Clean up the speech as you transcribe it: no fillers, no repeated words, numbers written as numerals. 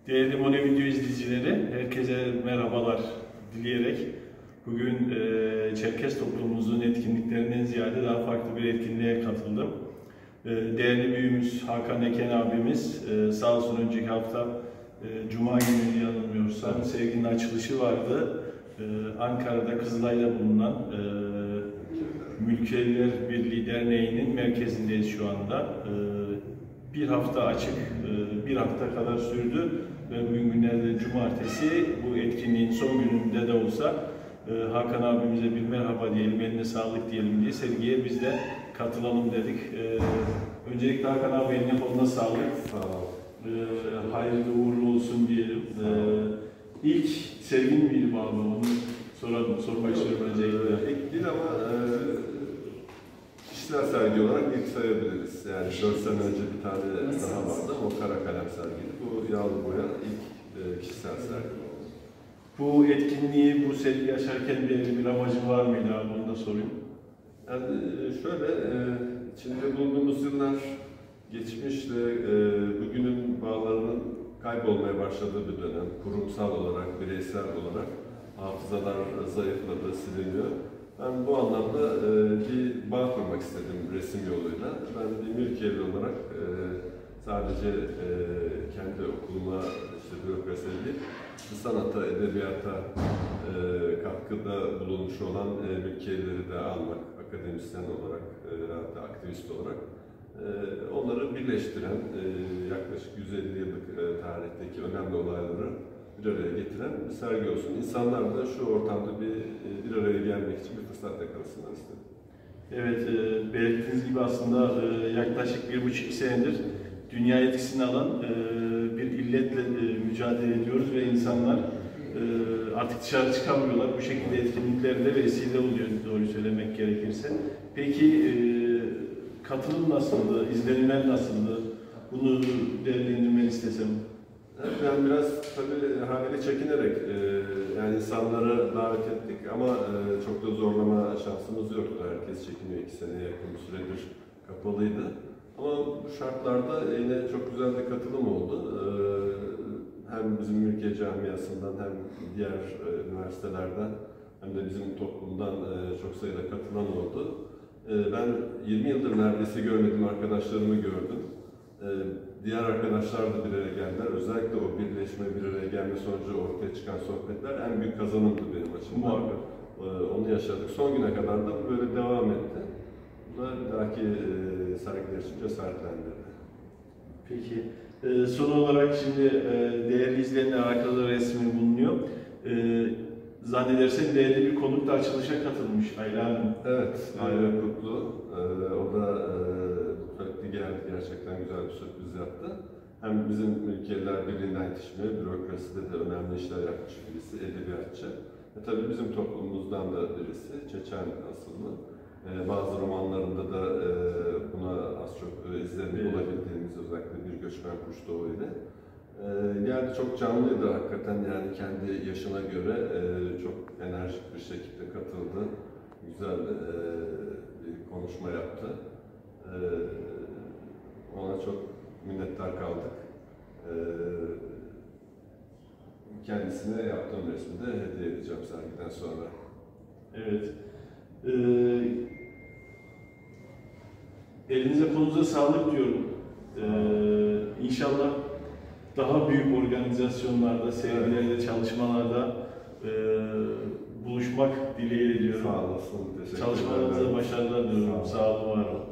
Değerli Mone Video izleyicileri, herkese merhabalar dileyerek bugün Çerkes toplumumuzun etkinliklerinden ziyade daha farklı bir etkinliğe katıldım. Değerli büyüğümüz Hakan Eken abimiz sağ olsun önceki hafta Cuma günü yanılmıyorsam serginin açılışı vardı. Ankara'da Kızılay'da bulunan Mülkiyeler Birliği Derneği'nin merkezindeyiz şu anda. Bir hafta açık, bir hafta kadar sürdü ve bugün günlerde cumartesi bu etkinliğin son gününde de olsa Hakan abimize bir merhaba diyelim, eline sağlık diyelim diye sergiye biz de katılalım dedik. Öncelikle Hakan abi eline koluna sağlık. Sağ ol. Hayırlı uğurlu olsun diyelim. İlk sergin miydi bu abi? Onu sormak istiyorum öncelikle. İlk değil ama kişisel sergi olarak ilk sayabiliriz. Yani 4 sene önce bir tane daha vardı ama o kara kalem sergiydi. Bu yağlı boya ilk kişisel sergi oldu. Bu etkinliği, bu sergi yaşarken bir amacı var mıydı abi? Onu da sorayım. Yani şöyle, içinde bulunduğumuz yıllar geçmişle bugünün bağlarının kaybolmaya başladığı bir dönem. Kurumsal olarak, bireysel olarak hafızalar zayıfladı, siliniyor. Ben bu anlamda bir bağ kurmak istedim resim yoluyla. Ben bir mülkiyeli olarak sadece kendi okuluma, işte bürokrasiye değil, sanata, edebiyata katkıda bulunmuş olan mülkiyeleri de almak, akademisyen olarak, hatta aktivist olarak onları birleştiren, yaklaşık 150 yıllık tarihteki önemli olayları bir araya getiren bir sergi olsun. İnsanlar da şu ortamda bir araya gelmek için bir fırsat yakalasınlar istedim. Evet, belirttiğiniz gibi aslında yaklaşık 1,5 senedir dünya etkisini alan bir illetle mücadele ediyoruz ve insanlar artık dışarı çıkamıyorlar. Bu şekilde etkinliklerde vesile oluyor, doğru söylemek gerekirse. Peki katılım nasıldı, izlenimler nasıldı? Bunu değerlendirmeni istesem. Evet, ben biraz tabii haliyle çekinerek yani insanları davet ettik ama çok da zorlama şansımız yoktu. Herkes çekiniyor, 2 seneye yakın bir süredir kapalıydı. Ama bu şartlarda yine çok güzel bir katılım oldu. Hem bizim Mülkiye Camiası'ndan hem diğer üniversitelerden hem de bizim toplumdan çok sayıda katılan oldu. Ben 20 yıldır neredeyse görmediğim arkadaşlarımı gördüm. Diğer arkadaşlar da bir araya geldiler. Özellikle o birleşme, bir araya gelme sonucu ortaya çıkan sohbetler en büyük kazanımdı benim açımdan. Onu yaşadık. Son güne kadar da böyle devam etti. Bu da bir dahaki sergiler için cesaretlendirdi. Peki. Son olarak şimdi değerli izleyenler arkada resmi bulunuyor. Zannedersem değerli bir konuk da açılışa katılmış Ayla Hanım. Evet, Ayla Kutlu. O da geldi, gerçekten güzel bir sürpriz yaptı. Hem bizim Mülkiyeler Birliği'nden yetişme, bürokraside de önemli işler yapmış birisi, edebiyatçı. Tabii bizim toplumumuzdan da birisi, Çeçen asıllı. Bazı romanlarında da buna az çok izlerini bulabildiğimiz, özellikle Bir Göçmen Kuş Doğu ile. Geldi, çok canlıydı hakikaten, yani kendi yaşına göre çok enerjik bir şekilde katıldı. Güzel bir konuşma yaptı. Ona çok minnettar kaldık. Kendisine yaptığım resmi de hediye edeceğim sergiden sonra. Evet. Elinize kolunuza sağlık diyorum. İnşallah daha büyük organizasyonlarda, sergilerde, çalışmalarda buluşmak dileğiyle diyorum. Sağ olasın. Teşekkür ederim. Çalışmalarınıza başarılar diliyorum. Sağ olun, var olun.